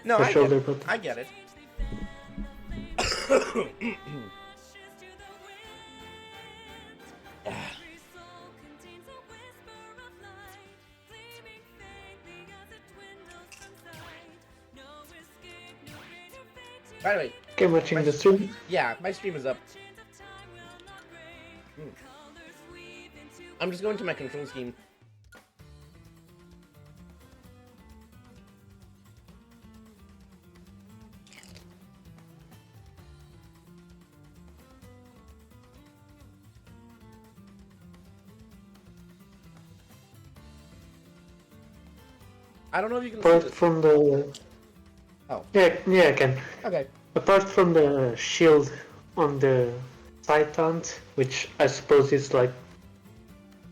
No, the I get shoulder it. button. I get it. By the way, Okay, watching the stream. yeah, my stream is up. I'm just going to my control scheme. I don't know if you can see Apart this. from the... Oh. Yeah, I can. Okay. Apart from the shield on the side taunt, which I suppose is like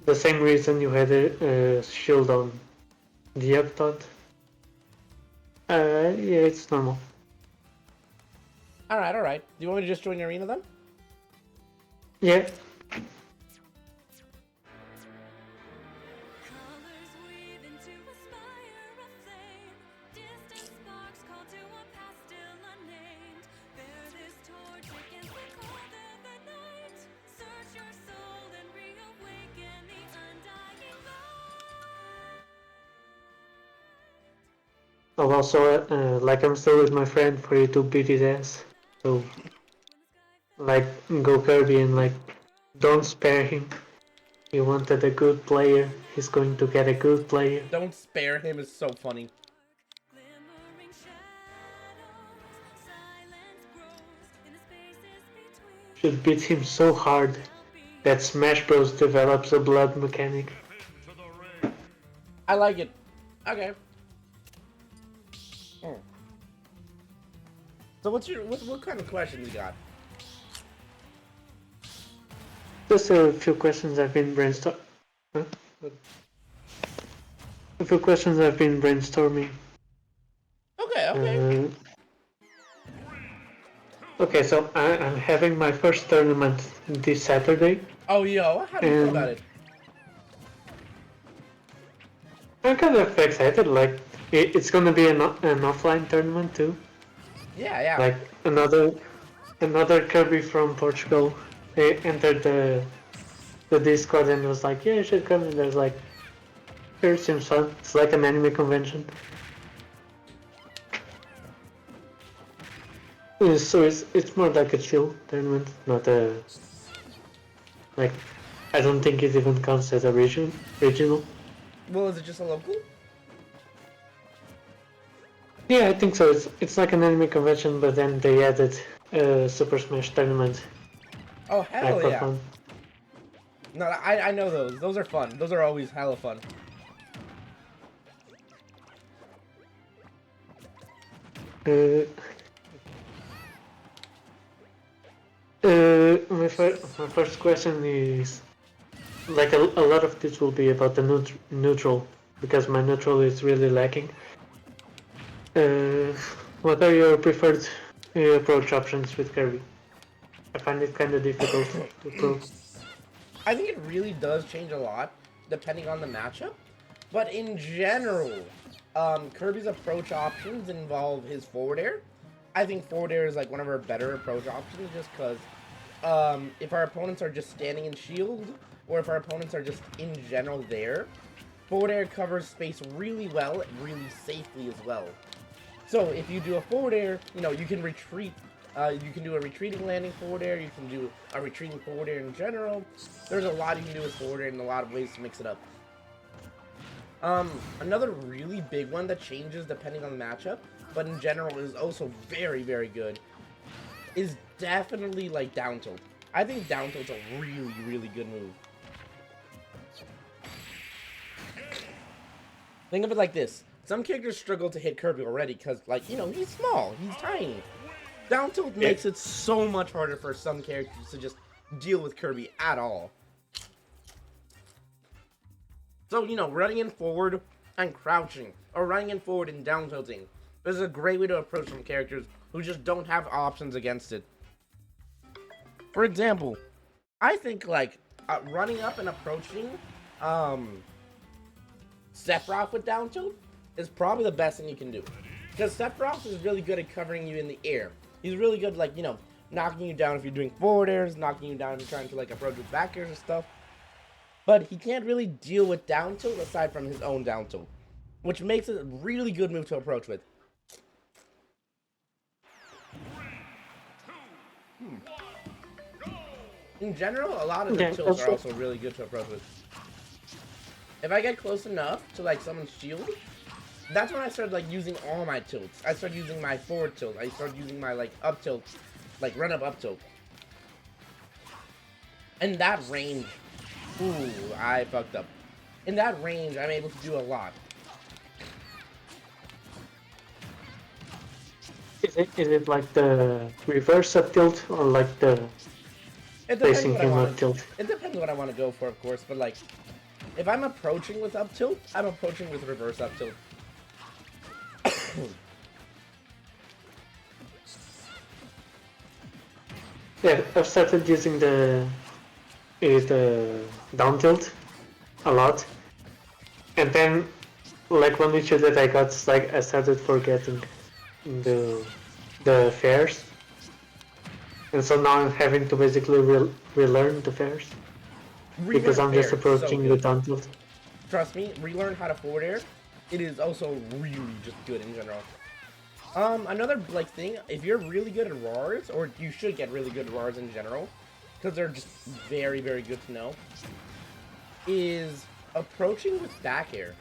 the same reason you had a shield on the up taunt. Yeah, it's normal. Alright. Do you want me to just join the arena then? Yeah. I'll also, like I'm still with my friend for you to beat his ass. So, like, go Kirby and like, don't spare him. He wanted a good player, he's going to get a good player. Don't spare him is so funny. Should beat him so hard that Smash Bros develops a blood mechanic. I like it. Okay. So what kind of questions you got? Just a few questions I've been brainstorming. Huh? A few questions I've been brainstorming. Okay. Okay, so I'm having my first tournament this Saturday. Oh, yo, how do you feel about it? I'm kind of excited. Like, it's gonna be an offline tournament too. Yeah. Like another Kirby from Portugal. They entered the Discord and was like, "Yeah, you should come." And there's like, "Here seems fun." It's like an anime convention. So it's more like a chill tournament, not a like. I don't think it even counts as a regional. Well, is it just a local? Yeah, I think so. It's like an anime convention, but then they added a Super Smash tournament. Oh, hell for yeah. fun. No, I know those. Those are fun. Those are always hella fun. My first question is, like, a lot of this will be about the neutral, because my neutral is really lacking. What are your preferred approach options with Kirby? I find it kind of difficult to prove. I think it really does change a lot depending on the matchup, but in general, Kirby's approach options involve his forward air. I think forward air is like one of our better approach options just because if our opponents are just standing in shield, or if our opponents are just in general there, forward air covers space really well and really safely as well. So if you do a forward air, you can retreat. You can do a retreating landing forward air. You can do a retreating forward air in general. There's a lot you can do with forward air and a lot of ways to mix it up. Another really big one that changes depending on the matchup, but in general is also very, very good, is definitely like down tilt. I think down tilt's a really, really good move. Think of it like this. Some characters struggle to hit Kirby already because, like, he's small, he's tiny. Down tilt makes it so much harder for some characters to just deal with Kirby at all. So, running in forward and crouching, or running in forward and down tilting, is a great way to approach some characters who just don't have options against it. For example, I think, like, running up and approaching Sephiroth with down tilt is probably the best thing you can do. Because Sephiroth is really good at covering you in the air. He's really good, like, you know, knocking you down if you're doing forward airs, knocking you down if you're trying to, like, approach with back airs and stuff. But he can't really deal with down tilt aside from his own down tilt, which makes it a really good move to approach with. In general, a lot of the tilts are also really good to approach with. If I get close enough to, like, someone's shield, that's when I started, like, using all my tilts. I started using my forward tilt. I started using my, like, up tilt, like, run up tilt. And that range, ooh, I fucked up. In that range, I'm able to do a lot. Is it like the reverse up tilt or like the facing him up tilt? It depends what I want to go for, of course, but, like, if I'm approaching with up tilt, I'm approaching with reverse up tilt. Yeah, I've started using the down tilt a lot, and then like one issue that I got is like I started forgetting the fairs, and so now I'm having to basically relearn the fairs because I'm just approaching the down tilt. Trust me, relearn how to forward air. It is also really just good in general. Another like thing, if you're really good at RARs, or you should get really good at RARs in general, because they're just very, very good to know, is approaching with back air.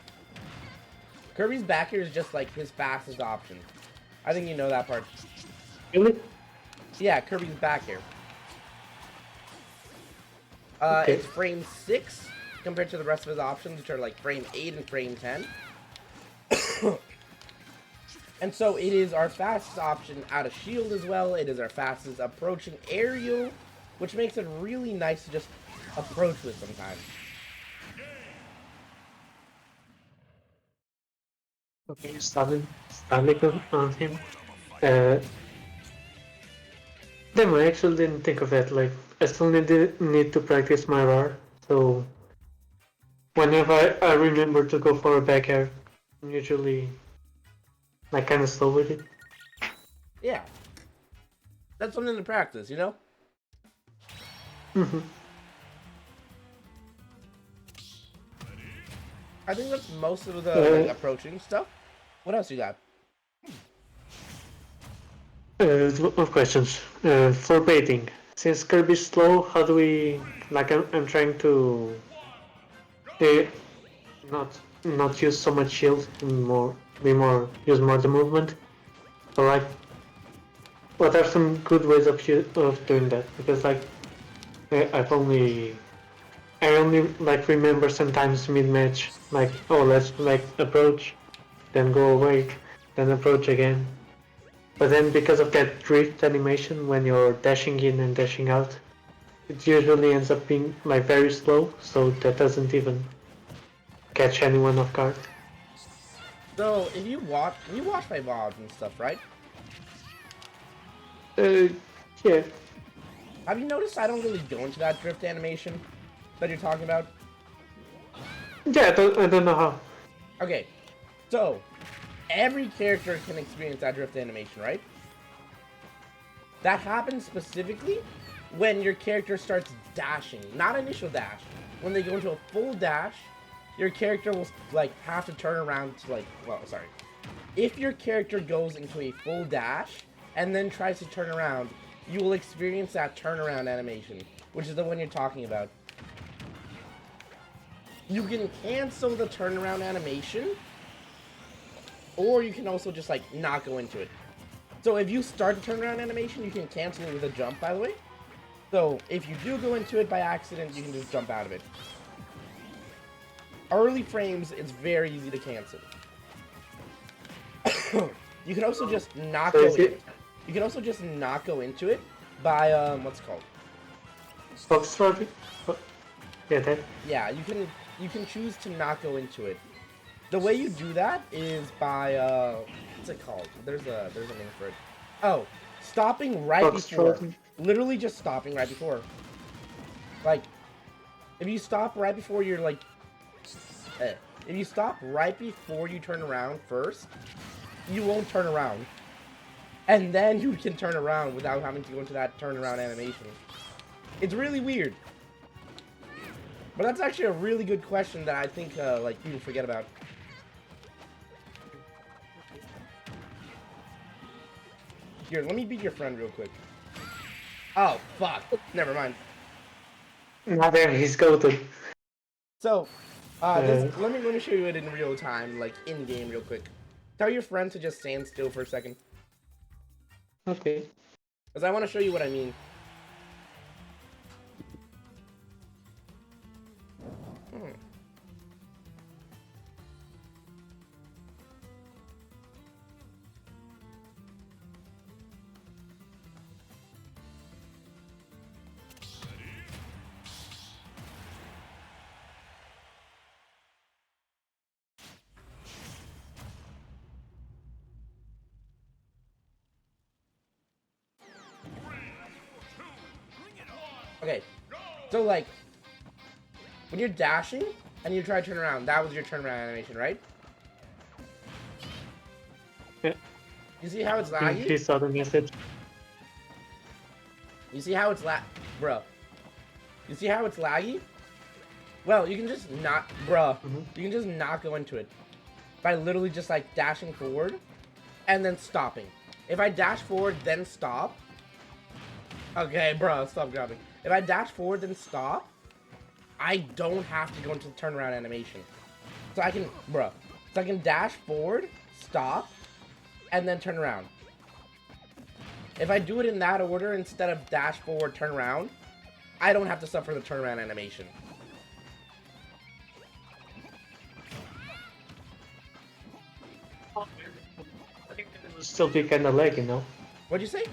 Kirby's back air is just like his fastest option. I think you know that part. Really? Yeah, Kirby's back air. Okay. It's frame 6 compared to the rest of his options, which are like frame 8 and frame 10. And so it is our fastest option out of shield as well. It is our fastest approaching aerial, which makes it really nice to just approach with sometimes. Okay, Stalin on him. Damn, I actually didn't think of that. Like, I still need to practice my RAR, so whenever I remember to go for a back air, I'm usually like kind of slow with it. Yeah. That's something to practice, you know? Mm-hmm. I think that's most of the like, approaching stuff. What else you got? Of questions. For baiting, since Kirby's slow, how do we like? I'm trying to not use so much shield and use more the movement. But like, what are some good ways of doing that? Because like, I only like remember sometimes mid match like, oh, let's like approach, then go away, then approach again. But then because of that drift animation when you're dashing in and dashing out, it usually ends up being like very slow, so that doesn't even catch anyone off guard. So if you watch my VODs and stuff, right? Yeah. Have you noticed I don't really go into that drift animation that you're talking about? Yeah, I don't know how. Okay, so every character can experience that drift animation, right? That happens specifically when your character starts dashing, not initial dash. When they go into a full dash, your character will like have to turn around to like, well, sorry. If your character goes into a full dash and then tries to turn around, you will experience that turnaround animation, which is the one you're talking about. You can cancel the turnaround animation, or you can also just like not go into it. So if you start the turnaround animation, you can cancel it with a jump, by the way. So if you do go into it by accident, you can just jump out of it. Early frames, it's very easy to cancel. You can also just not go in. You can also just not go into it by what's it called? Foxtrot? Yeah, that. Yeah, you can choose to not go into it. The way you do that is by what's it called? There's a name for it. Oh, stopping right before. Literally just stopping right before. Like, if you stop right before you're like, if you stop right before you turn around first, you won't turn around. And then you can turn around without having to go into that turnaround animation. It's really weird. But that's actually a really good question that I think like people forget about. Here, let me beat your friend real quick. Oh, fuck. Never mind. Now there he's goated. So, let me show you it in real time, like in game, real quick. Tell your friend to just stand still for a second, Okay. because I want to show you what I mean. Okay, so like, when you're dashing and you try to turn around, that was your turnaround animation, right? Yeah. You see how it's He laggy? saw the message. You see how it's bro. You see how it's laggy? Well, you can just not, bruh. You can just not go into it by literally just like dashing forward and then stopping. If I dash forward then stop, okay, bruh, stop grabbing. If I dash forward then stop, I don't have to go into the turnaround animation. So I can, bruh. So I can dash forward, stop, and then turn around. If I do it in that order instead of dash forward, turn around, I don't have to suffer the turnaround animation. It would still be kind of laggy, you know? What'd you say?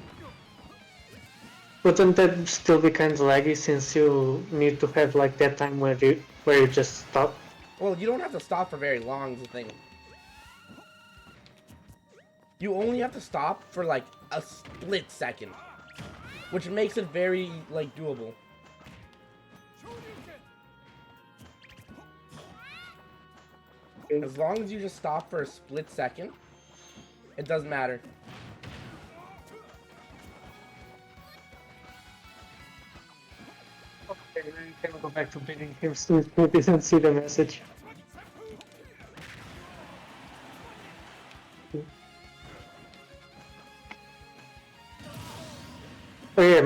Wouldn't that still be kind of laggy since you need to have like that time where you just stop? Well, you don't have to stop for very long, is the thing. You only have to stop for like a split second, which makes it very like doable. As long as you just stop for a split second, it doesn't matter. Okay, we can go back to beating him since we didn't see the message. Oh yeah,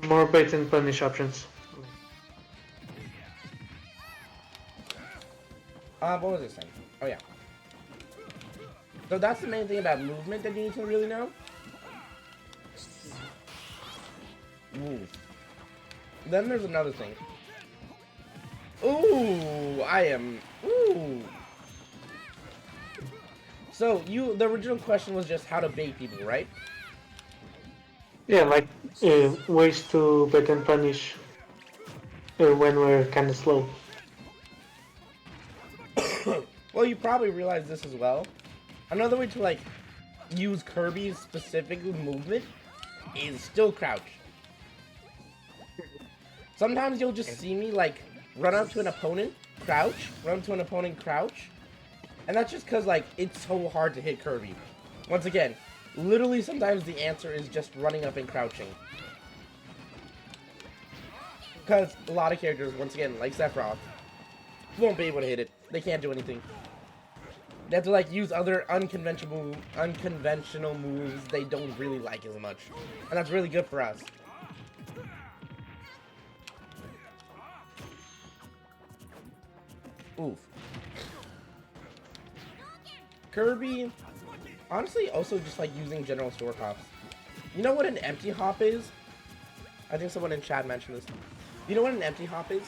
more bait and punish options. What was I saying? Oh yeah. So that's the main thing about movement that you need to really know. Ooh. Then there's another thing. Ooh, ooh. So the original question was just how to bait people, right? Yeah, like ways to bait and punish when we're kind of slow. Well, you probably realize this as well. Another way to like use Kirby's specific movement is still crouch. Sometimes you'll just see me like run up to an opponent, crouch, run up to an opponent, crouch. And that's just because like it's so hard to hit Kirby. Once again, literally sometimes the answer is just running up and crouching. Because a lot of characters, once again, like Sephiroth, won't be able to hit it. They can't do anything. They have to like use other unconventional moves they don't really like as much. And that's really good for us. Oof. Kirby, honestly, also just like using general store hops. You know what an empty hop is? I think someone in chat mentioned this. You know what an empty hop is?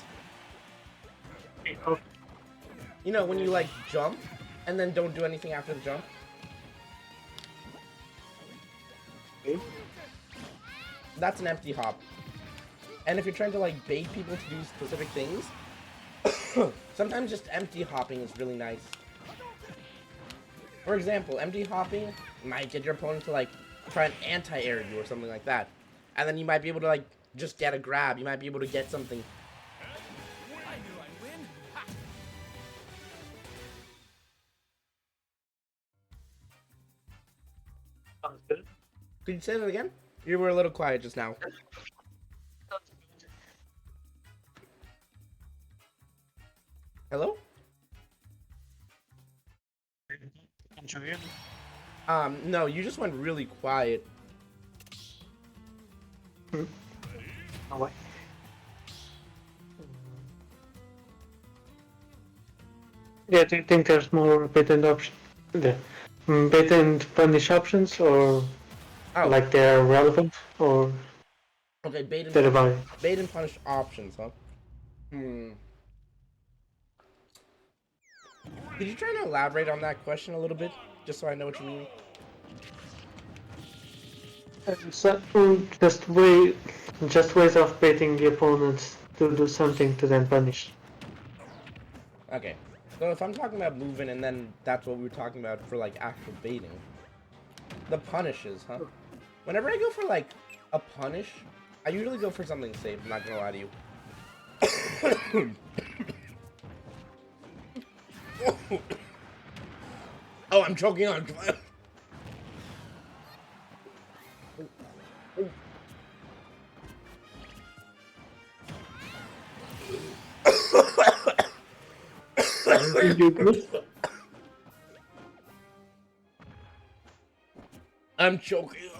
You know, when you like jump and then don't do anything after the jump? That's an empty hop. And if you're trying to like bait people to do specific things, sometimes just empty hopping is really nice. For example, empty hopping might get your opponent to like try and anti-air you or something like that. And then you might be able to like just get a grab. You might be able to get something. Sounds good. Could you say that again? You were a little quiet just now. Hello? Can't you hear me? No, you just went really quiet. Oh, wait. Yeah, do you think there's more bait and option? The bait and punish options, or Oh, like they're relevant, or okay. they're about it? Bait and punish options, huh? Could you try to elaborate on that question a little bit, just so I know what you mean? So, just ways of baiting the opponents to do something to then punish. Okay. So if I'm talking about moving, and then that's what we were talking about for like actual baiting, the punishes, huh? Whenever I go for like a punish, I usually go for something safe. I'm not gonna lie to you. Oh, I'm choking on. You good? I'm choking.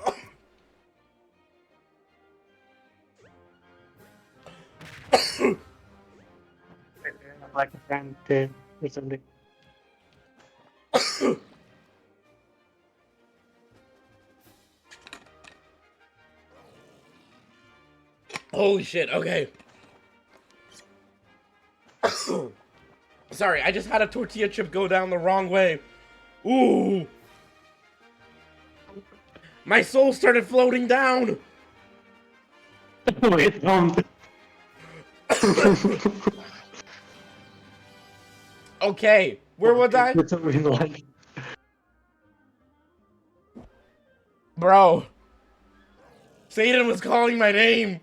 Like a friend or something. Holy shit, okay. Sorry, I just had a tortilla chip go down the wrong way. Ooh. My soul started floating down. Wait, Okay, where was I? It's only like Bro. Satan was calling my name.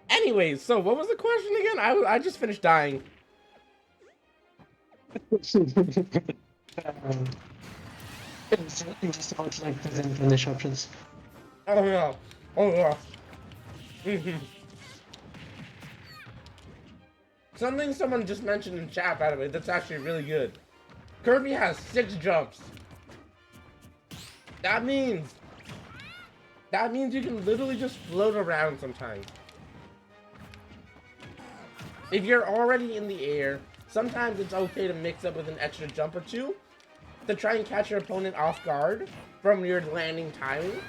Anyways, so what was the question again? I just finished dying. it's just about like the then punish options. Oh yeah. Oh yeah. Something someone just mentioned in chat, by the way, that's actually really good. Kirby has 6 jumps. That means you can literally just float around sometimes. If you're already in the air, sometimes it's okay to mix up with an extra jump or two to try and catch your opponent off guard from your landing timing,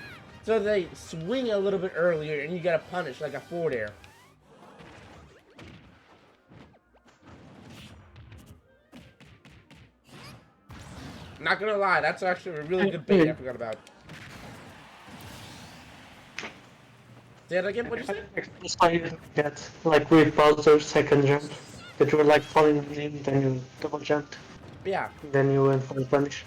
so they swing a little bit earlier and you get a punish like a forward air. Not gonna lie, that's actually a really good bait I forgot about. Say that again, what'd you say? That's why you get like with Bowser's second jump, that you were like falling in, then you double jumped, Yeah. then you went for the punish.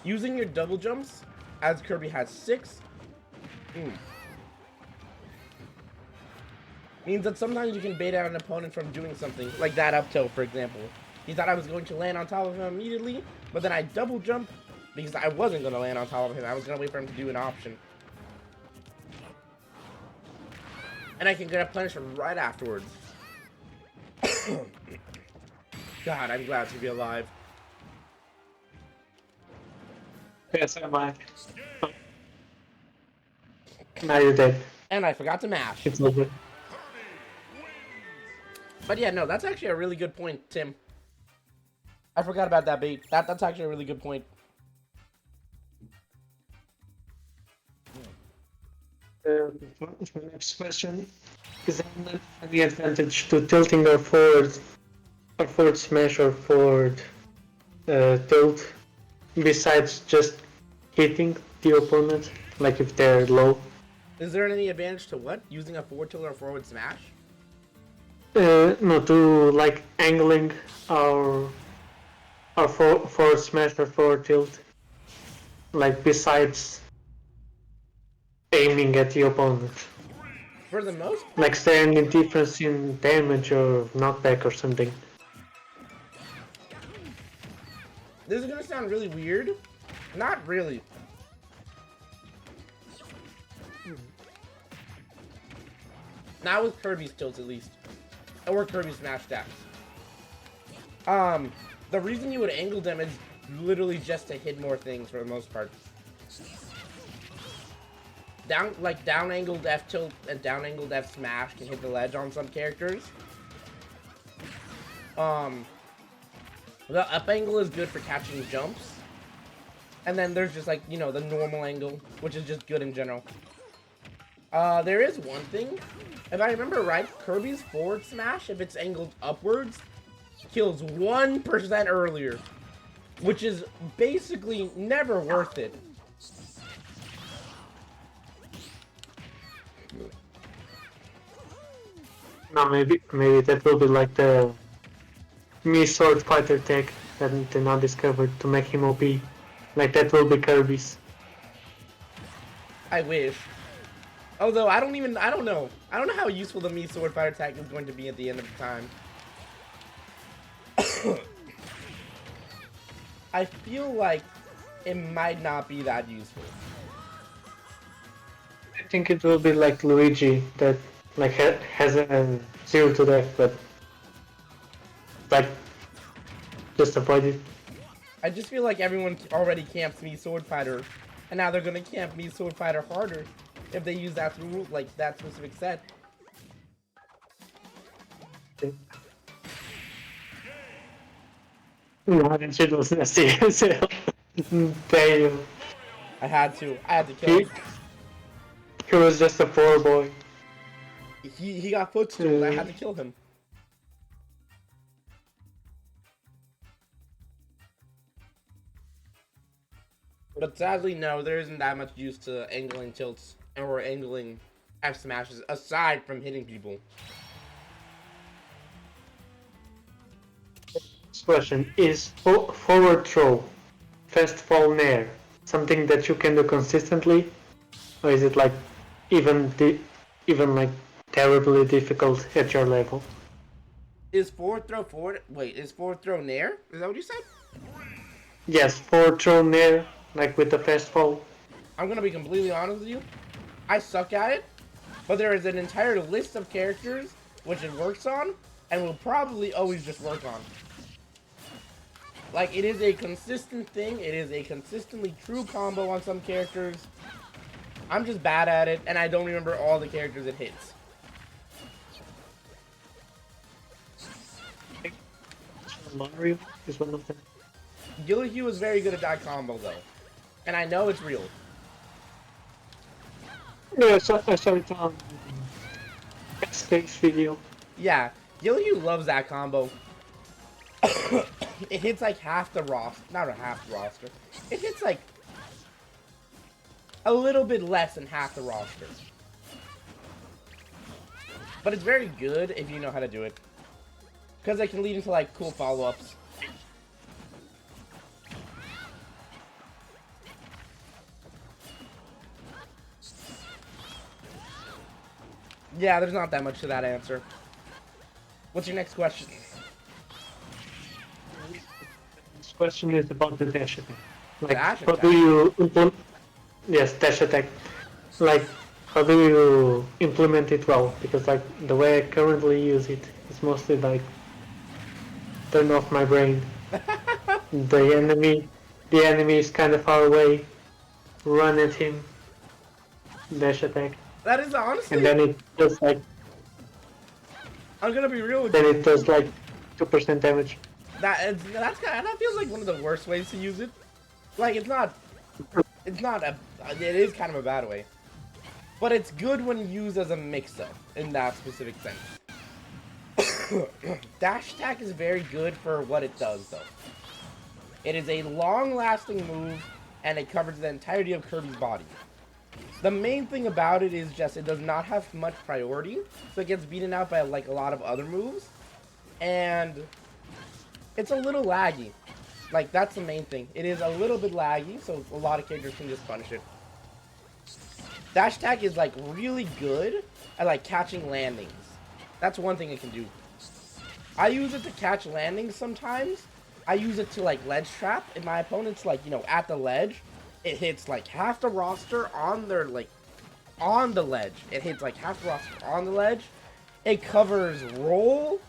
Using your double jumps, as Kirby has 6, means that sometimes you can bait out an opponent from doing something, like that up tilt, for example. He thought I was going to land on top of him immediately, but then I double jump because I wasn't going to land on top of him. I was going to wait for him to do an option. And I can get a punish right afterwards. God, I'm glad to be alive. Yes, am I. Now you're dead. And I forgot to mash. It's over. But yeah, no, that's actually a really good point, Tim. I forgot about that bait. That's actually a really good point. For the next question, is there any advantage to tilting or forward smash or forward tilt besides just hitting the opponent, like if they're low? Is there any advantage to what? Using a forward tilt or a forward smash? No, to like angling our forward smash or forward tilt, like besides aiming at the opponent. For the most part, Like is there any difference in damage or knockback or something? This is gonna sound really weird. Not really. Not with Kirby's tilts, at least. Or Kirby Smash Attacks. The reason you would angle them is literally just to hit more things for the most part. Down angled F tilt and down angled F smash can hit the ledge on some characters. The up angle is good for catching jumps. And then there's just like, you know, the normal angle, which is just good in general. There is one thing. If I remember right, Kirby's forward smash, if it's angled upwards, kills 1% earlier. Which is basically never worth it. No, maybe that will be like the Mii Sword Fighter tech that they now discovered to make him OP. Like that will be Kirby's. I wish. Although I don't know. I don't know how useful the Mii Sword Fighter tech is going to be at the end of the time. I feel like it might not be that useful. I think it will be like Luigi that like has a 0 to death, but like just avoid it. I just feel like everyone already camps Mii Sword Fighter, and now they're gonna camp Mii Sword Fighter harder if they use that rule, like that specific set. No, that shit was nasty. Damn. I had to kill him. He was just a poor boy. He got footstool. I had to kill him. But sadly, no, there isn't that much use to angling tilts or angling F smashes aside from hitting people. Next question is forward throw, fast fall nair, something that you can do consistently, or is it like even like terribly difficult at your level? Is forward throw forward? Wait, is forward throw nair? Is that what you said? Yes, forward throw nair, like with the fast fall. I'm gonna be completely honest with you. I suck at it, but there is an entire list of characters which it works on, and will probably always just work on. Like, it is a consistent thing. It is a consistently true combo on some characters. I'm just bad at it, and I don't remember all the characters it hits. Mario is one of them. Gillihu is very good at that combo, though. And I know it's real. Yeah, I saw it on SK's video. Yeah, Gillihu loves that combo. It hits like half the roster. Not a half the roster. It hits like a little bit less than half the roster. But it's very good if you know how to do it. Because it can lead into like cool follow-ups. Yeah, there's not that much to that answer. What's your next question? This question is about the dash attack. Like, Dash how attack? do you implement? Yes, dash attack. Like, how do you implement it well? Because like the way I currently use it is mostly like turn off my brain. The enemy is kind of far away. Run at him. Dash attack. That is honestly... And then it does like. I'm gonna be real with Then you. it does like 2% damage. That feels like one of the worst ways to use it. Like, it is kind of a bad way. But it's good when used as a mix-up in that specific sense. Dash attack is very good for what it does, though. It is a long-lasting move, and it covers the entirety of Kirby's body. The main thing about it is just it does not have much priority, so it gets beaten out by like a lot of other moves, and it's a little laggy. Like, that's the main thing. It is a little bit laggy, so a lot of characters can just punish it. Dash attack is like really good at like catching landings. That's one thing it can do. I use it to catch landings sometimes, I use it to like ledge trap. If my opponent's like, you know, at the ledge, it hits like half the roster on their like on the ledge. It hits like half the roster on the ledge. It covers roll.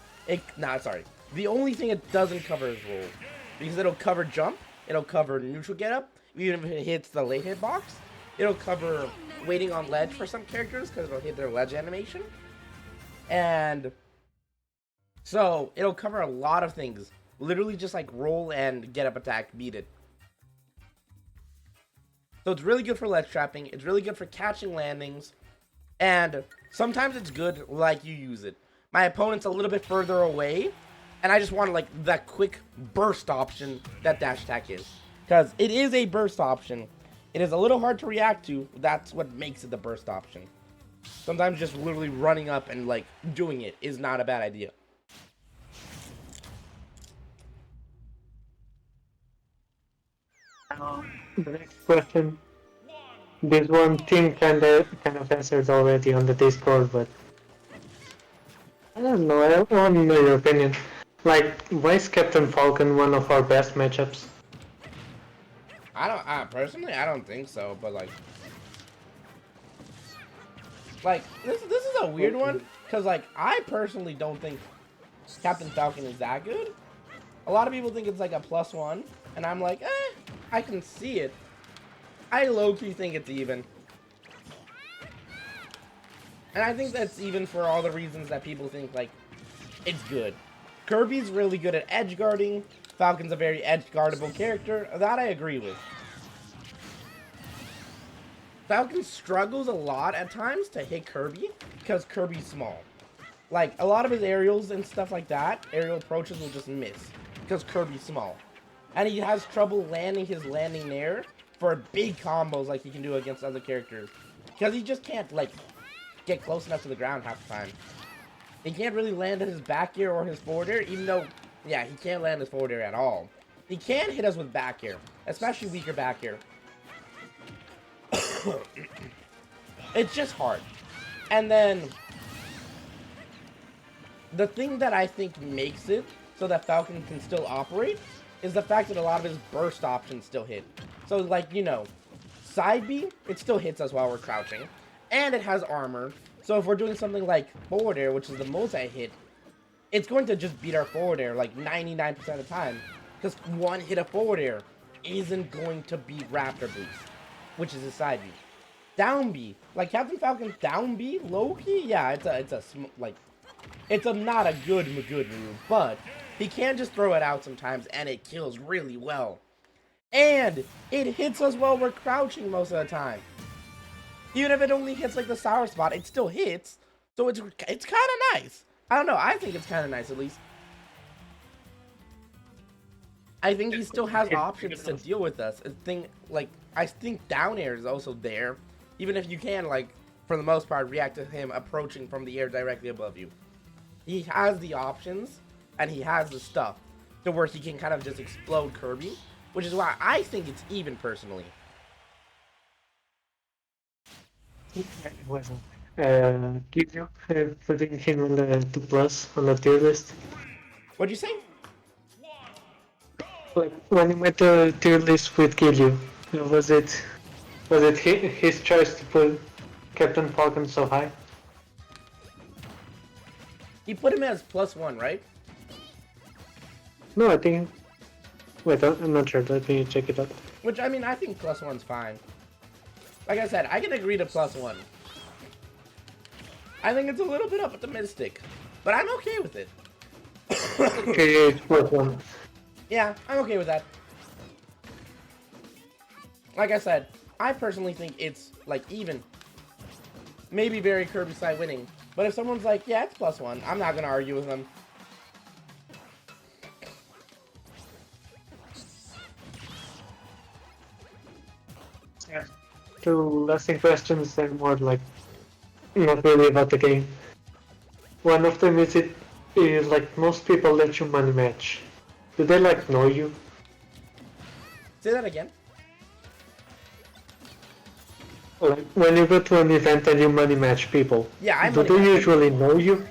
Sorry. The only thing it doesn't cover is roll. Because it'll cover jump. It'll cover neutral get up. Even if it hits the late hit box. It'll cover waiting on ledge for some characters because it'll hit their ledge animation. And so it'll cover a lot of things. Literally just like roll and get up attack, beat it. So it's really good for ledge trapping. It's really good for catching landings. And sometimes it's good like you use it. My opponent's a little bit further away. And I just want like that quick burst option that dash attack is. Because it is a burst option. It is a little hard to react to. That's what makes it the burst option. Sometimes just literally running up and like doing it is not a bad idea. The next question. This one thing kind of answered already on the Discord, but I don't know. I want to know your opinion. Like, why is Captain Falcon one of our best matchups? Personally, I don't think so. But like this is a weird one because like I personally don't think Captain Falcon is that good. A lot of people think it's like a +1, and I'm like, I can see it. I low-key think it's even. And I think that's even for all the reasons that people think, like, it's good. Kirby's really good at edge guarding. Falcon's a very edge guardable character. That I agree with. Falcon struggles a lot at times to hit Kirby because Kirby's small. Like, a lot of his aerials and stuff like that, aerial approaches will just miss because Kirby's small. And he has trouble landing his landing nair for big combos like he can do against other characters. Because he just can't, like, get close enough to the ground half the time. He can't really land his back air or his forward air, even though, yeah, he can't land his forward air at all. He can hit us with back air, especially weaker back air. It's just hard. And then, the thing that I think makes it so that Falcon can still operate is the fact that a lot of his burst options still hit. So, like, you know, side B, it still hits us while we're crouching. And it has armor. So if we're doing something like forward air, which is the most I hit, it's going to just beat our forward air like 99% of the time. Because one hit of forward air isn't going to beat Raptor Boost, which is his side B. Down B, like Captain Falcon's down B, low key, yeah, it's not a good move, but he can just throw it out sometimes and it kills really well. And it hits us while we're crouching most of the time. Even if it only hits like the sour spot, it still hits. So it's kind of nice. I don't know, I think it's kind of nice at least. I think he still has options to deal with us. I think down air is also there. Even if you can, like, for the most part, react to him approaching from the air directly above you. He has the options, and he has the stuff to where he can kind of just explode Kirby. Which is why I think it's even, personally. Give you putting him on the 2+ on the tier list. What'd you say? Like when you made the tier list with Gilyu, was it his choice to put Captain Falcon so high? He put him as +1, right? No, I think. Wait, I'm not sure. Let me check it out. Which, I mean, I think +1's fine. Like I said, I can agree to +1. I think it's a little bit optimistic, but I'm okay with it. Okay, it's +1. Yeah, I'm okay with that. Like I said, I personally think it's, like, even. Maybe very Kirby side winning. But if someone's like, yeah, it's +1, I'm not gonna argue with them. Yeah. Two lasting questions and more like not really about the game. One of them is like most people let you money match. Do they like know you? Say that again. Like when you go to an event and you money match people. Yeah, do they usually know you?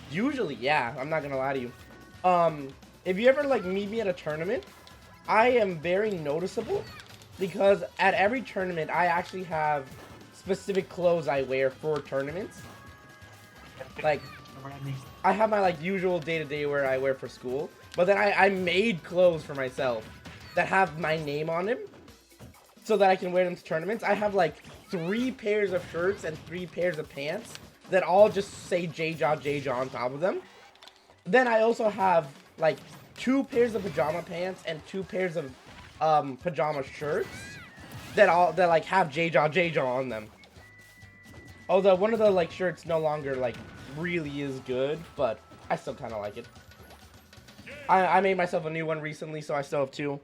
Usually, yeah. I'm not gonna lie to you. If you ever like meet me at a tournament, I am very noticeable because at every tournament I actually have specific clothes I wear for tournaments. Like, I have my like usual day-to-day wear I wear for school, but then I made clothes for myself that have my name on them so that I can wear them to tournaments. I have like 3 pairs of shirts and 3 pairs of pants that all just say JeJaJeJa on top of them. Then I also have like 2 pairs of pajama pants and 2 pairs of pajama shirts that like have JeJaJeJa on them. Although one of the like shirts no longer like really is good, but I still kind of like it. I made myself a new one recently, so I still have 2.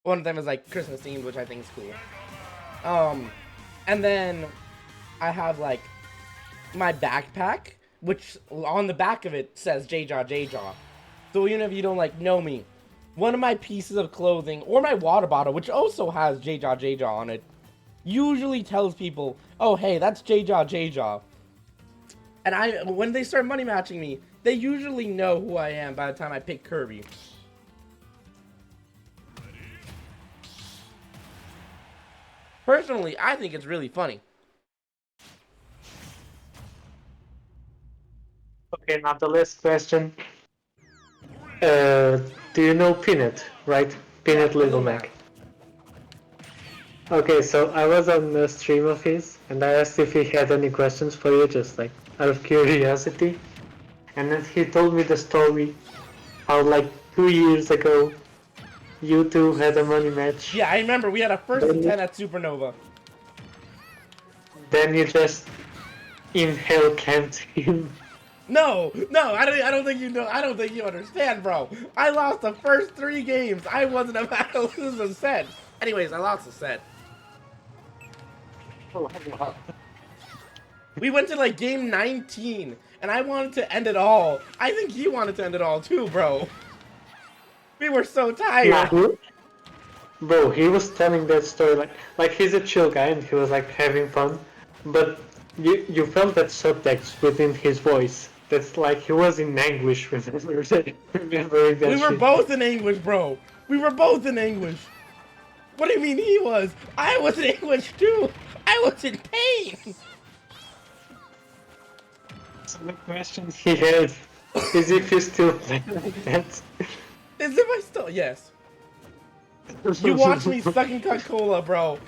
One of them is like Christmas themed, which I think is cool. And then I have like my backpack, which on the back of it says JeJaJeJa. So even if you don't like know me, one of my pieces of clothing or my water bottle, which also has JeJaJeJa on it, usually tells people, "Oh, hey, that's JeJaJeJa." And when they start money matching me, they usually know who I am by the time I pick Kirby. Personally, I think it's really funny. Okay, now the last question. Do you know Peanut, right? Peanut Yeah, Little Mac. Okay, so I was on a stream of his, and I asked if he had any questions for you, just like out of curiosity. And then he told me the story how like 2 years ago, you two had a money match. Yeah, I remember we had a 1st and 10 at Supernova. Then you just in-hell camped him. No, I don't think you know. I don't think you understand, bro. I lost the first 3 games. I wasn't about to lose a set. Anyways, I lost a set. We went to like game 19, and I wanted to end it all. I think you wanted to end it all too, bro. We were so tired. Bro, he was telling that story like he's a chill guy and he was like having fun, but you felt that subtext within his voice. That's like he was in anguish remembering that We were shit. both in anguish, bro. We were both in anguish. What do you mean he was? I was in anguish too. I was in pain. So the question he had is if you still play like that. As if I still, yes. You watched me sucking Coca-Cola, bro.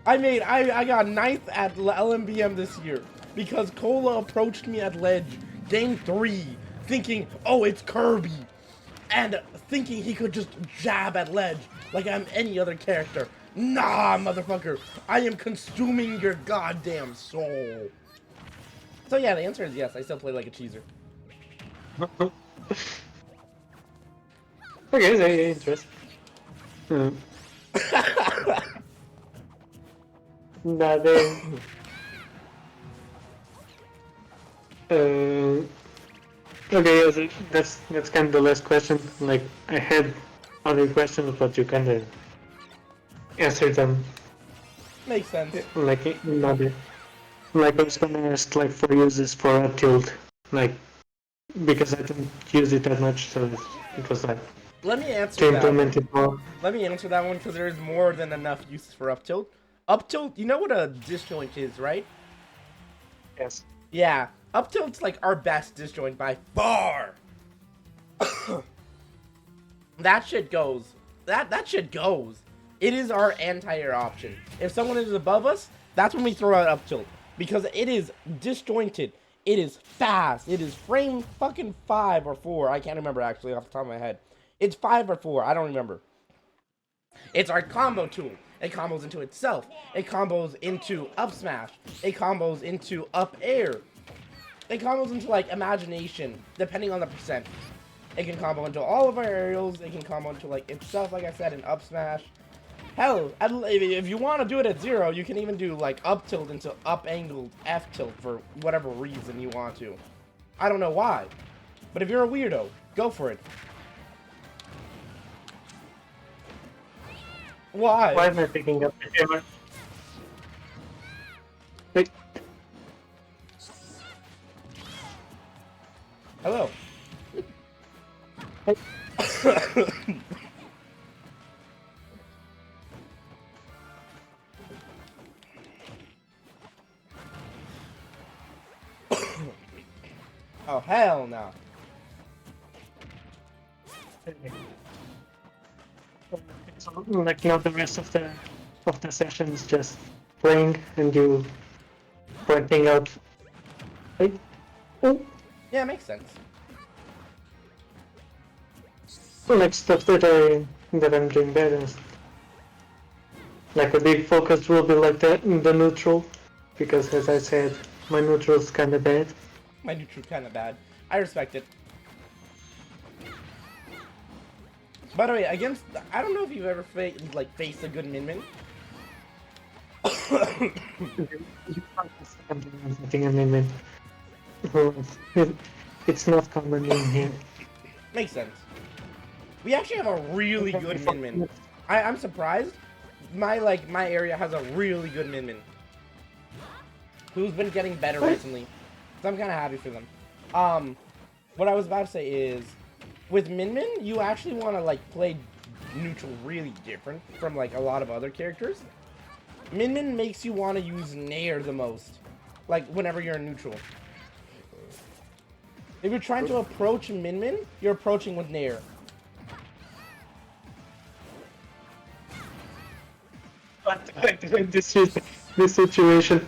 I got 9th at LMBM this year because Cola approached me at ledge game 3 thinking, oh, it's Kirby, and thinking he could just jab at ledge like I'm any other character. Nah, motherfucker, I am consuming your goddamn soul. So yeah, the answer is yes, I still play like a cheeser. Okay, so yeah, interesting. Nothing. Okay, yeah, so that's kind of the last question. Like I had other questions, but you kind of answered them. Makes sense. Like another. Like I was gonna ask like for uses for a tilt, like because I didn't use it that much, so it was like Let me answer to that. implement it more. Let me answer that one because there is more than enough uses for up tilt. Up tilt, you know what a disjoint is, right? Yes. Yeah, up tilt's like our best disjoint by far. That shit goes. That shit goes. It is our anti-air option. If someone is above us, that's when we throw out up tilt because it is disjointed. It is fast. It is frame fucking 5 or 4. I can't remember actually off the top of my head. It's 5 or 4. I don't remember. It's our combo tool. It combos into itself. It combos into up smash. It combos into up air. It combos into like imagination, depending on the percent. It can combo into all of our aerials. It can combo into like itself, like I said, in up smash. Hell, if you want to do it at 0, you can even do like up tilt into up angled F tilt for whatever reason you want to. I don't know why, but if you're a weirdo, go for it. Why? Why am I picking up the camera? Wait. Hello. Oh hell no! So, like now the rest of the session is just playing and you pointing out. Like, oh, Yeah, it makes sense. like stuff that I'm doing better. Like a big focus will be like the neutral, because as I said, my neutral's kind of bad. My neutral kind of bad. I respect it. By the way, against I don't know if you've ever faced a good Min Min. I think I mean, it's not common in here. Makes sense. We actually have a really good Min Min. I'm surprised. My area has a really good Min Min. Who's been getting better recently. So I'm kind of happy for them. What I was about to say is, with Min Min, you actually want to play neutral really different from a lot of other characters. Min Min makes you want to use Nair the most, whenever you're in neutral. If you're trying to approach Min Min, you're approaching with Nair. This situation.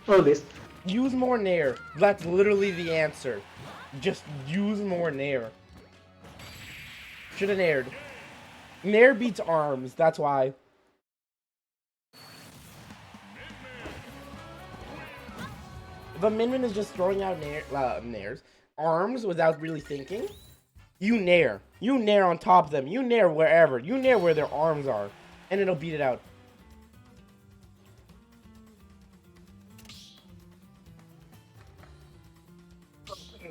Oh, this. Use more Nair. That's literally the answer. Just use more Nair. Should have Naired. Nair beats arms, that's why. If a Min Min is just throwing out Nairs, arms without really thinking, you Nair. You Nair on top of them. You Nair wherever. You Nair where their arms are. And it'll beat it out.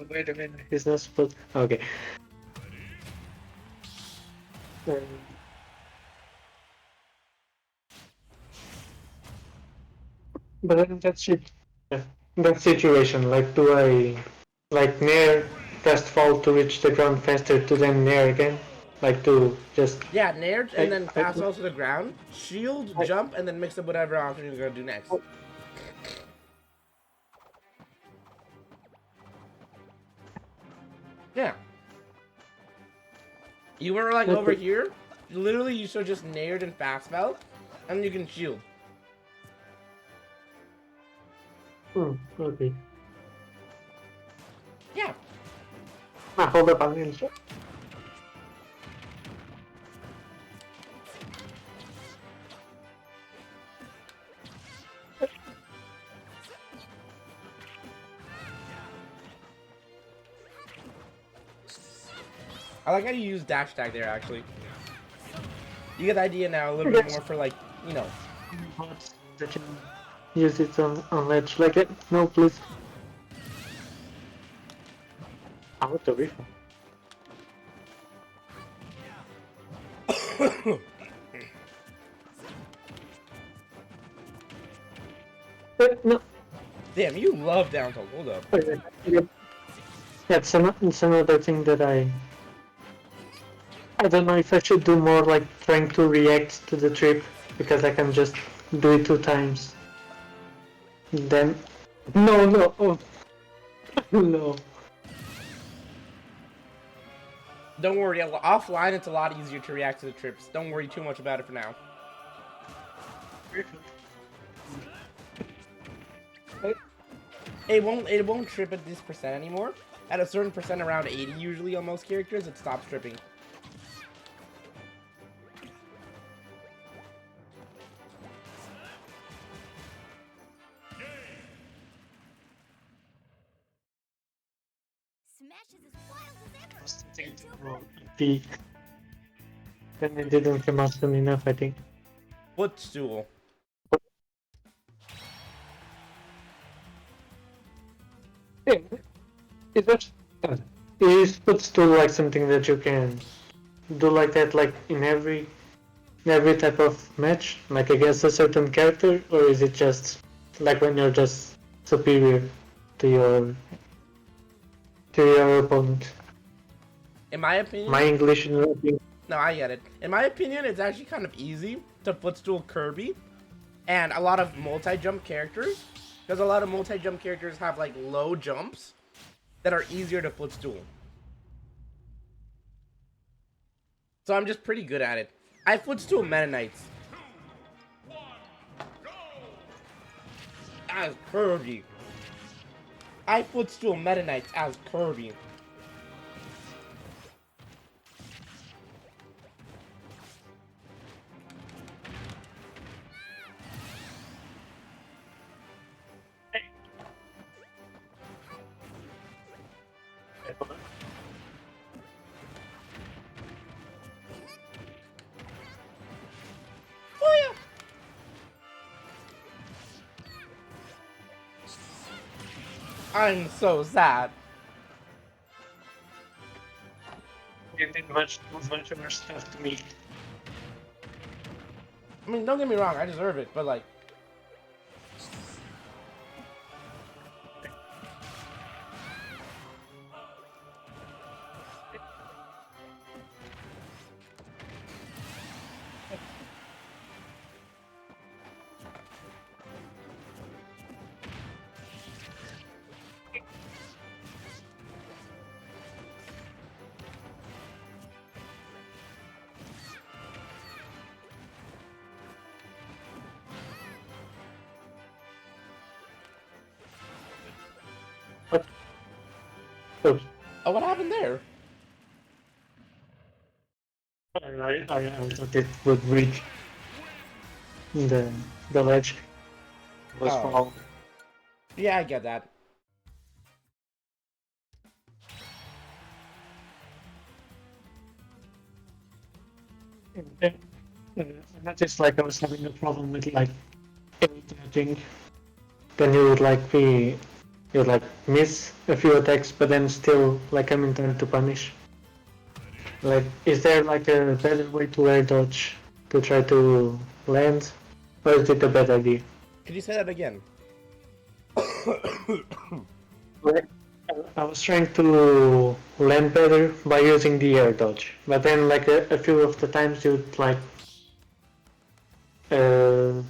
Wait a minute, he's not supposed. Okay. But in that that situation, do I Nair fast fall to reach the ground faster to then Nair again? To just Nair and then fast fall to the ground, shield, jump, and then mix up whatever option you're gonna do next. Yeah. You were over here, literally you should just Naired and fast fell, and you can shield. Okay. Yeah. Hold up, I'm in. I like how you use dash tag there, actually. You get the idea now a little bit more for, you know. Use it on ledge like it. No, please. Out of it. No. Damn, you love down tilt. Hold up. It's another thing that I don't know if I should do more trying to react to the trip, because I can just do it 2 times. Then no, oh. No. Don't worry, offline it's a lot easier to react to the trips. Don't worry too much about it for now. It won't trip at this percent anymore. At a certain percent, around 80 usually on most characters, it stops tripping. Then it didn't come out soon enough, I think. Footstool. Is footstool something that you can do that in every type of match, against a certain character, or is it just when you're just superior to your opponent? In my opinion, My English is not being. no, I get it. In my opinion, it's actually kind of easy to footstool Kirby and a lot of multi-jump characters, because a lot of multi-jump characters have like low jumps that are easier to footstool. So I'm just pretty good at it. I footstool Meta Knights as Kirby. I footstool Meta Knights as Kirby. Poyo! I'm so sad. You did much more stuff to me. I mean, don't get me wrong, I deserve it, but like... Oops. Oh, what happened there? I thought it would reach the ledge. It was Oh. fall. Yeah, I get that. I noticed like I was having a problem with like irritating. Then you would like miss a few attacks, but then still like come in time to punish. Like, is there like a better way to air dodge to try to land, or is it a bad idea? Could you say that again? Like, I was trying to land better by using the air dodge, but then like a few of the times you'd like you'd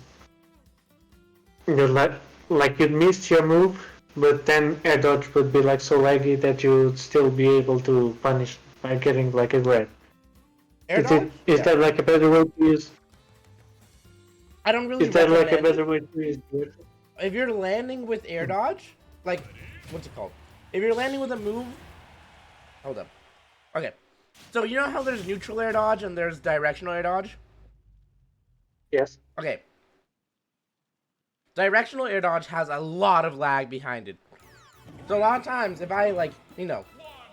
like you'd missed your move, but then air dodge would be like so laggy that you'd still be able to punish by getting like a grab. Air dodge? Is Yeah. there like a better way to use? I don't really Is there like a recommend better way to use it? if you're landing with air dodge, like, what's it called? If you're landing with a move, hold up. Okay, so you know how there's neutral air dodge and there's directional air dodge? Yes. Okay. Directional air dodge has a lot of lag behind it. So a lot of times, if I, like, you know,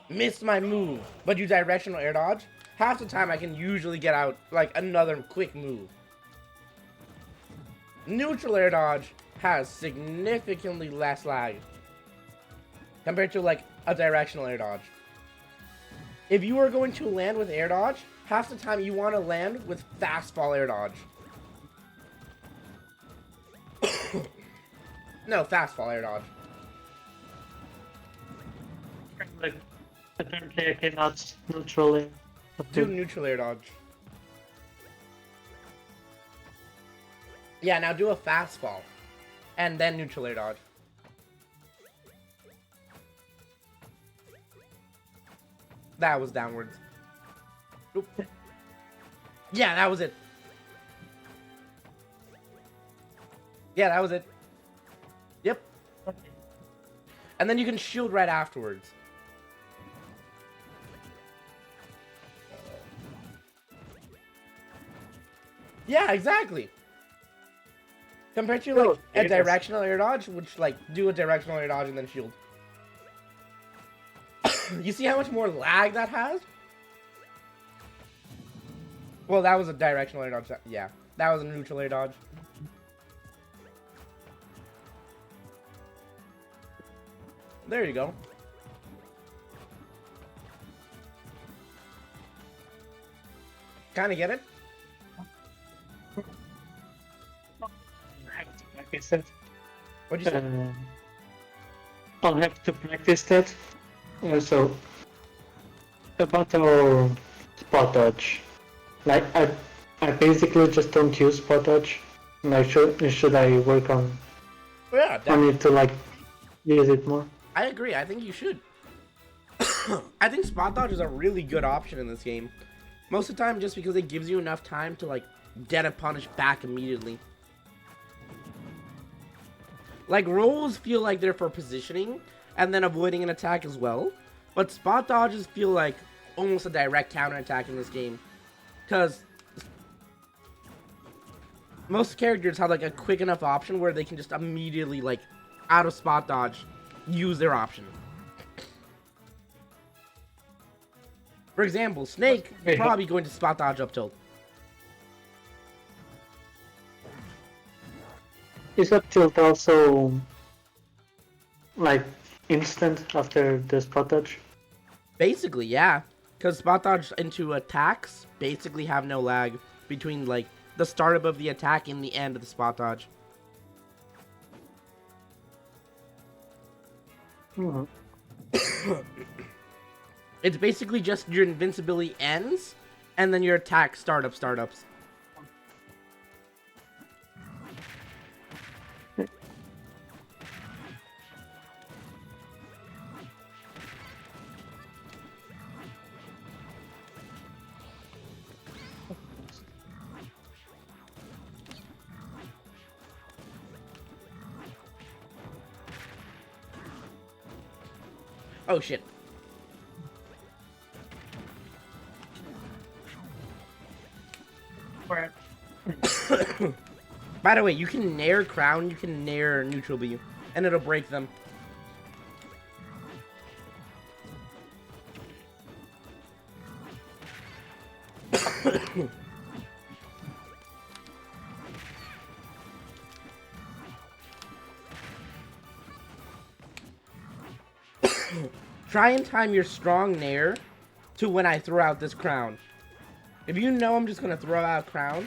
miss my move, but use directional air dodge, half the time I can usually get out, like, another quick move. Neutral air dodge has significantly less lag compared to, like, a directional air dodge. If you are going to land with air dodge, half the time you want to land with fast fall air dodge. No, fast fall air dodge. Like, apparently I cannot neutrally. Do neutral air dodge. Yeah, now do a fast fall. And then neutral air dodge. That was downwards. Oop. Yeah, that was it. Yeah, that was it. Yep. And then you can shield right afterwards. Yeah, exactly. Compared to like a directional air dodge, which like do a directional air dodge and then shield. You see how much more lag that has? Well, that was a directional air dodge. Yeah, that was a neutral air dodge. There you go. Kind of get it? Practice that. What'd you say? I'll have to practice that. So about our spot dodge. Like I basically just don't use spot dodge. Like should I work Yeah, on it to like use it more? I agree. I think you should. I think spot dodge is a really good option in this game. Most of the time, just because it gives you enough time to like get a punish back immediately. Like rolls feel like they're for positioning and then avoiding an attack as well. But spot dodges feel like almost a direct counterattack in this game. Because most characters have like a quick enough option where they can just immediately, like, out of spot dodge, use their option. For example, Snake probably going to spot dodge up tilt. Is up tilt also like instant after the spot dodge? Basically, yeah. Because spot dodge into attacks basically have no lag between, like, the start of the attack and the end of the spot dodge. Mm-hmm. It's basically just your invincibility ends, and then your attack startups. Oh shit. By the way, you can nair crown, you can nair neutral B, and it'll break them. Try and time your strong nair to when I throw out this crown. If you know I'm just gonna throw out crown.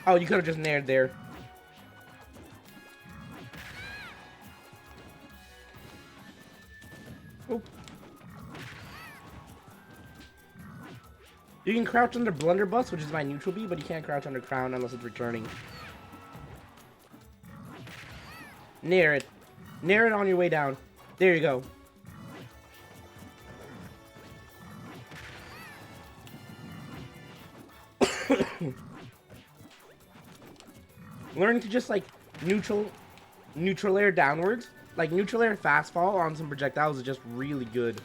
Oh, you could have just naired there. Oop. You can crouch under blunderbuss, which is my neutral B, but you can't crouch under crown unless it's returning. Nair it. Nair it on your way down. There you go. Learning to just like neutral air downwards, like neutral air fast fall on some projectiles is just really good.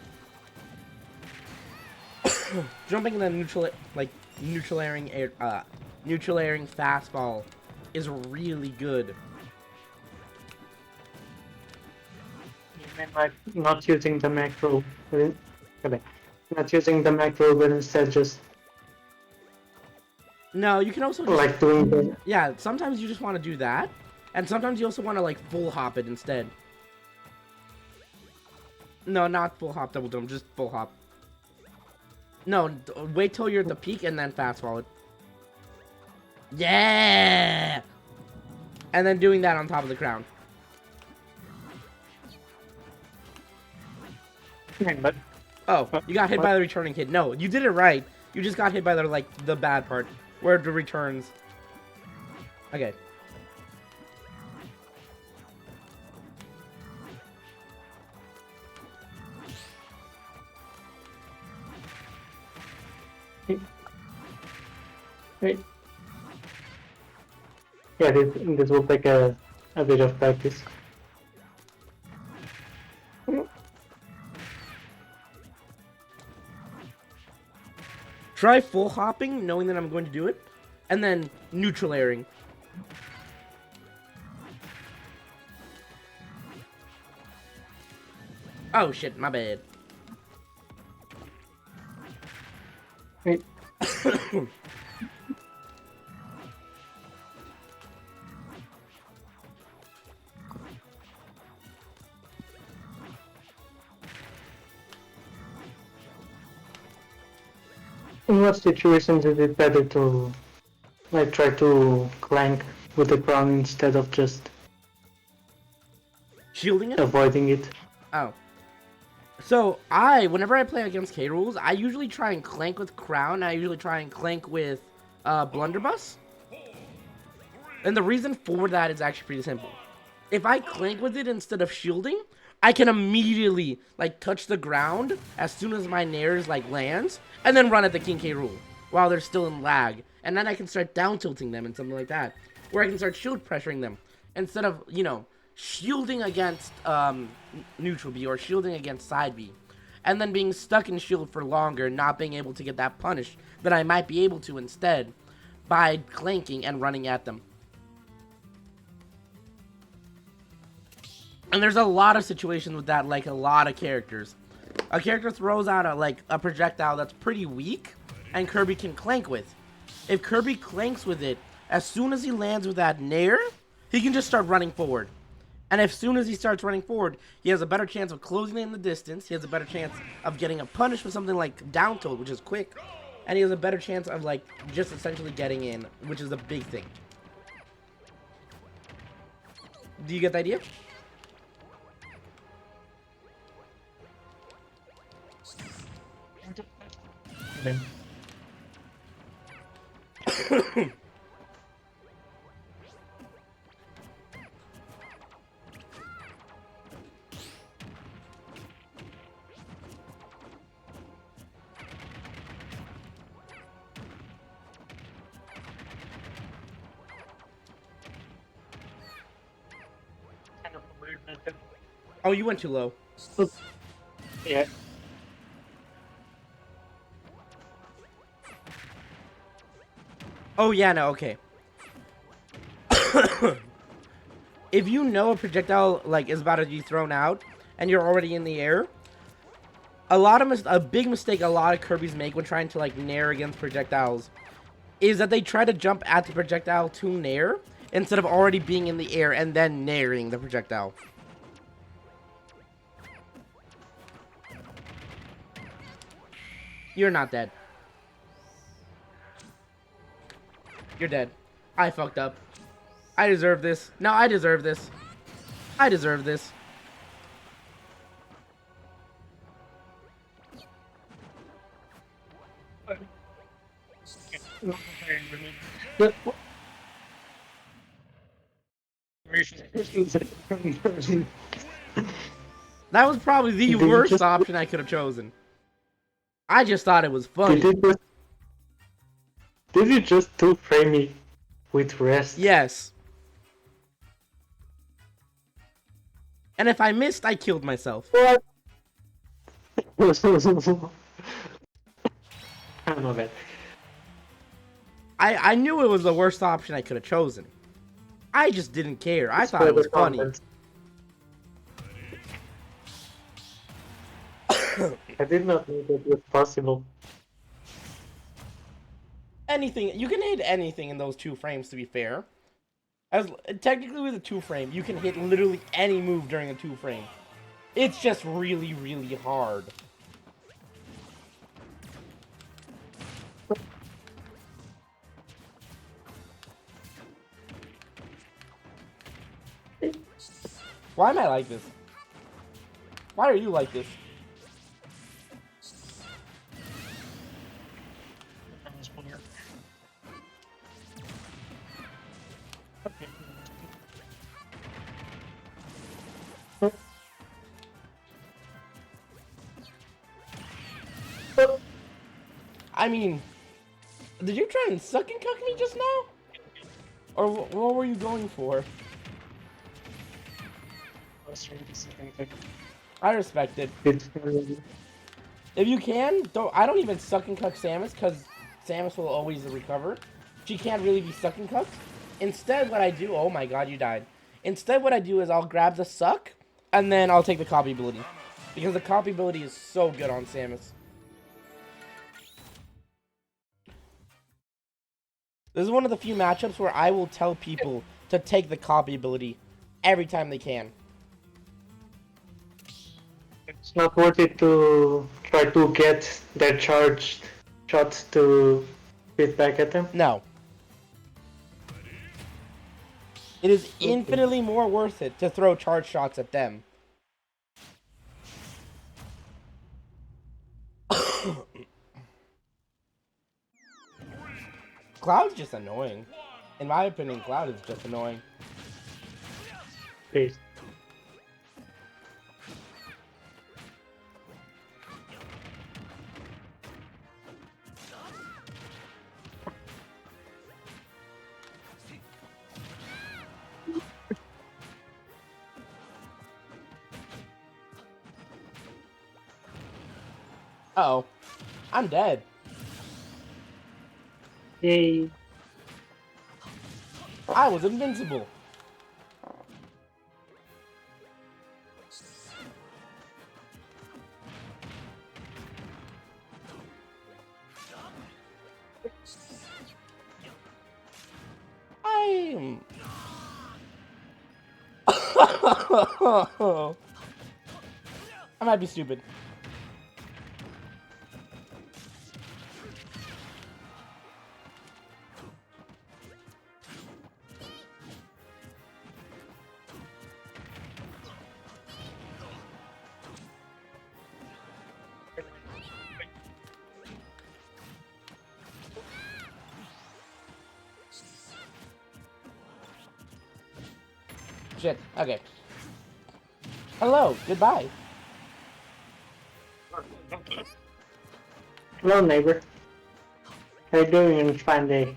Jumping in the neutral airing fast fall is really good. You mean like not using the macro? Okay. Not using the macro, but instead just No, you can also just, like doing the. yeah, sometimes you just want to do that, and sometimes you also want to like full hop it instead. No, not full hop double jump, just full hop. No, wait till you're at the peak and then fast forward. Yeah! And then doing that on top of the crown. But Oh, you got hit by the returning kid. No, you did it right. You just got hit by the, like, the bad part. Where the returns. Okay. Wait. Yeah, this will take a bit of practice. Try full hopping, knowing that I'm going to do it, and then neutral airing. Oh shit, my bad. Wait. In what situations is it better to like try to clank with the crown instead of just Shielding it? avoiding it. Oh. So, whenever I play against K rules, I usually try and clank with Crown. I usually try and clank with Blunderbuss. And the reason for that is actually pretty simple. If I clank with it instead of shielding, I can immediately, like, touch the ground as soon as my nairs, like, lands, and then run at the King K rule while they're still in lag. And then I can start down tilting them and something like that. Where I can start shield pressuring them instead of, you know, shielding against neutral B or shielding against side B. And then being stuck in shield for longer, not being able to get that punish that I might be able to instead by clanking and running at them. And there's a lot of situations with that, like a lot of characters. A character throws out a projectile that's pretty weak, and Kirby can clank with. If Kirby clanks with it, as soon as he lands with that nair, he can just start running forward. And as soon as he starts running forward, he has a better chance of closing in the distance. He has a better chance of getting a punish with something like down tilt, which is quick. And he has a better chance of, like, just essentially getting in, which is a big thing. Do you get the idea? Oh, you went too low. Yeah. Oh, yeah, no, okay. If you know a projectile, like, is about to be thrown out, and you're already in the air, a big mistake a lot of Kirbys make when trying to, like, nair against projectiles is that they try to jump at the projectile to nair instead of already being in the air and then nairing the projectile. You're not dead. You're dead. I fucked up. I deserve this. No, I deserve this. I deserve this. That was probably the worst option I could have chosen. I just thought it was funny. Did you just two-frame me with rest? Yes. And if I missed, I killed myself. What? I'm not bad. I knew it was the worst option I could have chosen. I just didn't care. I thought it was funny. I did not know that was possible. Anything, you can hit anything in those 2 frames, to be fair. As technically with a 2 frame, you can hit literally any move during a 2 frame. It's just really, really hard. Why am I like this? Why are you like this? I mean, did you try and suck and cuck me just now? Or what were you going for? I respect it. If you can, I don't even suck and cuck Samus, because Samus will always recover. She can't really be suck and cucked. Instead, what I do... Oh my god, you died. Instead, what I do is I'll grab the suck, and then I'll take the copy ability. Because the copy ability is so good on Samus. This is one of the few matchups where I will tell people to take the copy ability every time they can. It's not worth it to try to get their charged shots to hit back at them? No. It is infinitely more worth it to throw charge shots at them. Cloud's just annoying. In my opinion, Cloud is just annoying. Peace. Uh-oh. I'm dead. Yay. I was invincible. I might be stupid. Shit. Okay. Hello. Goodbye. Hello, neighbor. How you doing on a fine day?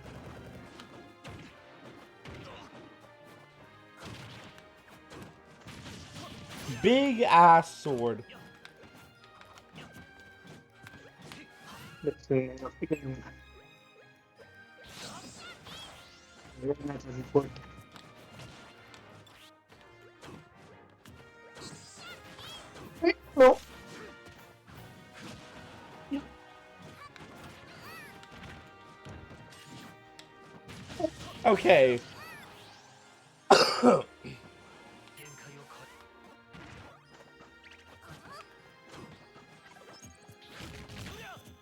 Big ass sword. Let's see. No. Okay.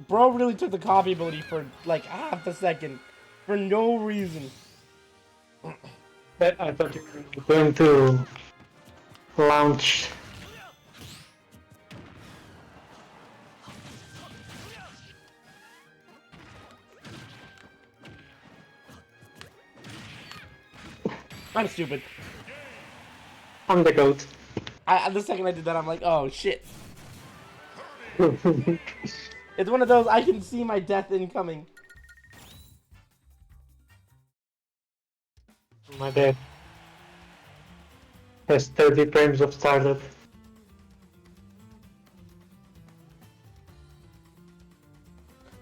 Bro really took the copy ability for like half a second for no reason. I thought you were going to launch. I'm stupid. I'm the goat. The second I did that, I'm like, oh shit. It's one of those, I can see my death incoming. My bad. Has 30 frames of startup.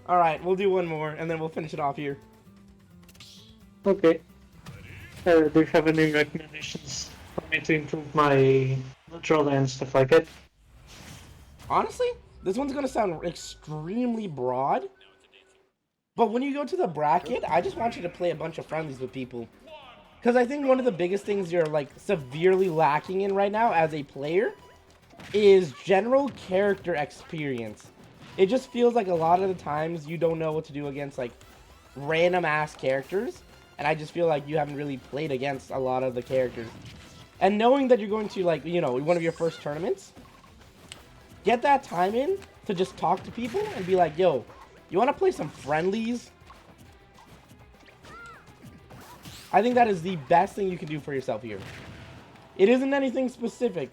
Alright, we'll do one more, and then we'll finish it off here. Okay. Do you have any recommendations for me to improve my neutral and stuff like that? Honestly, this one's gonna sound extremely broad. But when you go to the bracket, I just want you to play a bunch of friendlies with people. Because I think one of the biggest things you're like severely lacking in right now as a player is general character experience. It just feels like a lot of the times you don't know what to do against like random ass characters. And I just feel like you haven't really played against a lot of the characters. And knowing that you're going to like, you know, one of your first tournaments, get that time in to just talk to people and be like, yo, you want to play some friendlies? I think that is the best thing you can do for yourself here. It isn't anything specific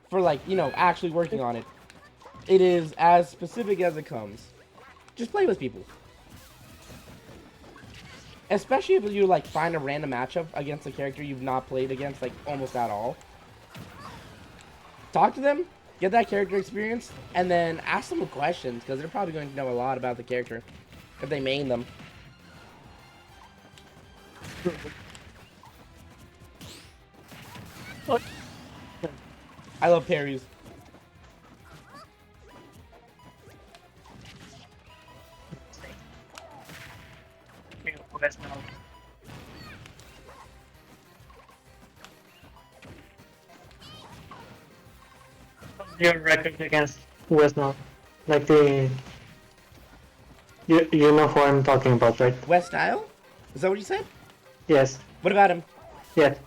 for like, you know, actually working on it. It is as specific as it comes. Just play with people. Especially if you like find a random matchup against a character you've not played against like almost at all. Talk to them, get that character experience, and then ask them questions because they're probably going to know a lot about the character if they main them. What? I love parries. Your record against West now? Like the... You know who I'm talking about, right? West Style? Is that what you said? Yes. What about him? Yes.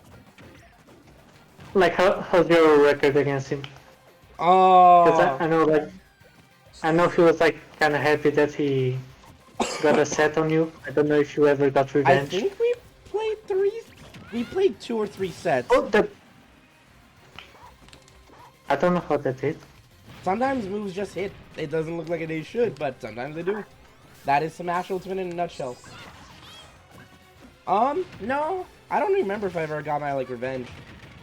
Like, how's your record against him? Because Oh, I know, like, I know he was like kind of happy that he got a set on you. I don't know if you ever got I revenge. think we played three. We played 2 or 3 sets. Oh, that I don't know how that is. Sometimes moves just hit. It doesn't look like they should, but sometimes they do. That is Smash Ultimate in a nutshell. No, I don't remember if I ever got my like revenge.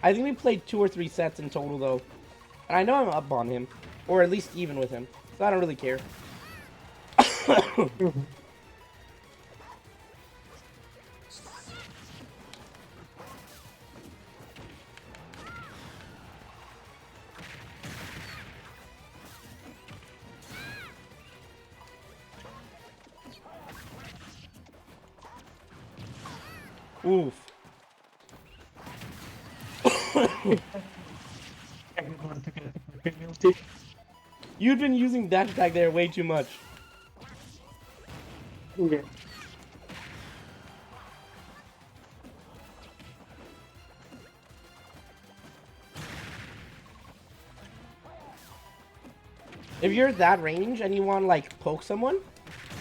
I think we played 2 or 3 sets in total though, and I know I'm up on him, or at least even with him, so I don't really care. Mhm. Oof. Everyone to get the penalty. You've been using dash attack there way too much. Yeah. If you're at that range and you want to like poke someone,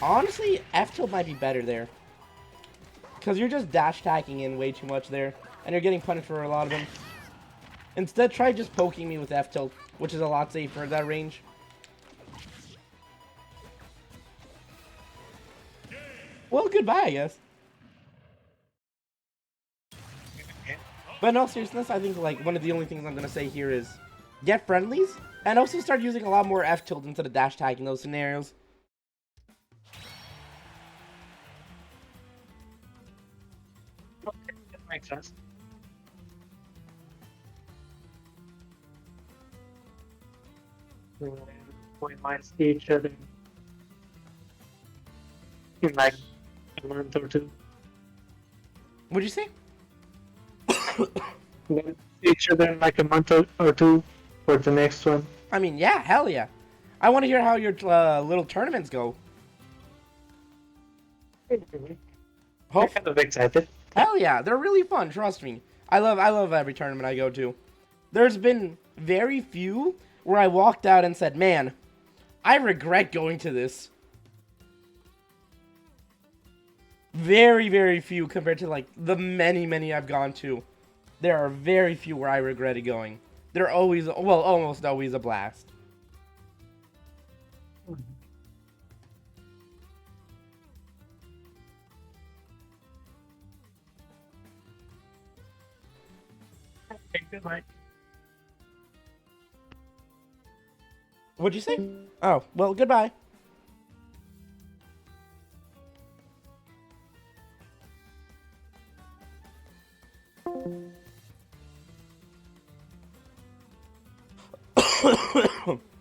honestly, F tilt might be better there. Because you're just dash attacking in way too much there, and you're getting punished for a lot of them. Instead, try just poking me with F tilt, which is a lot safer at that range. Well, goodbye, I guess. But in all seriousness, I think like one of the only things I'm gonna say here is get friendlies, and also start using a lot more F tilt instead of dash tag in those scenarios. Okay, that makes sense. We might see each other in like a month or two. What'd you say? We'll see each other in like a month or two for the next one. I mean, yeah, hell yeah. I want to hear how your little tournaments go. I'm Hope, kind of excited. hell yeah, they're really fun. Trust me. I love every tournament I go to. There's been very few where I walked out and said, "Man, I regret going to this." Very, very few compared to like the many I've gone to. There are very few where I regretted going. They're always, well, almost always a blast. Okay, goodbye. What'd you say? Oh, well, goodbye.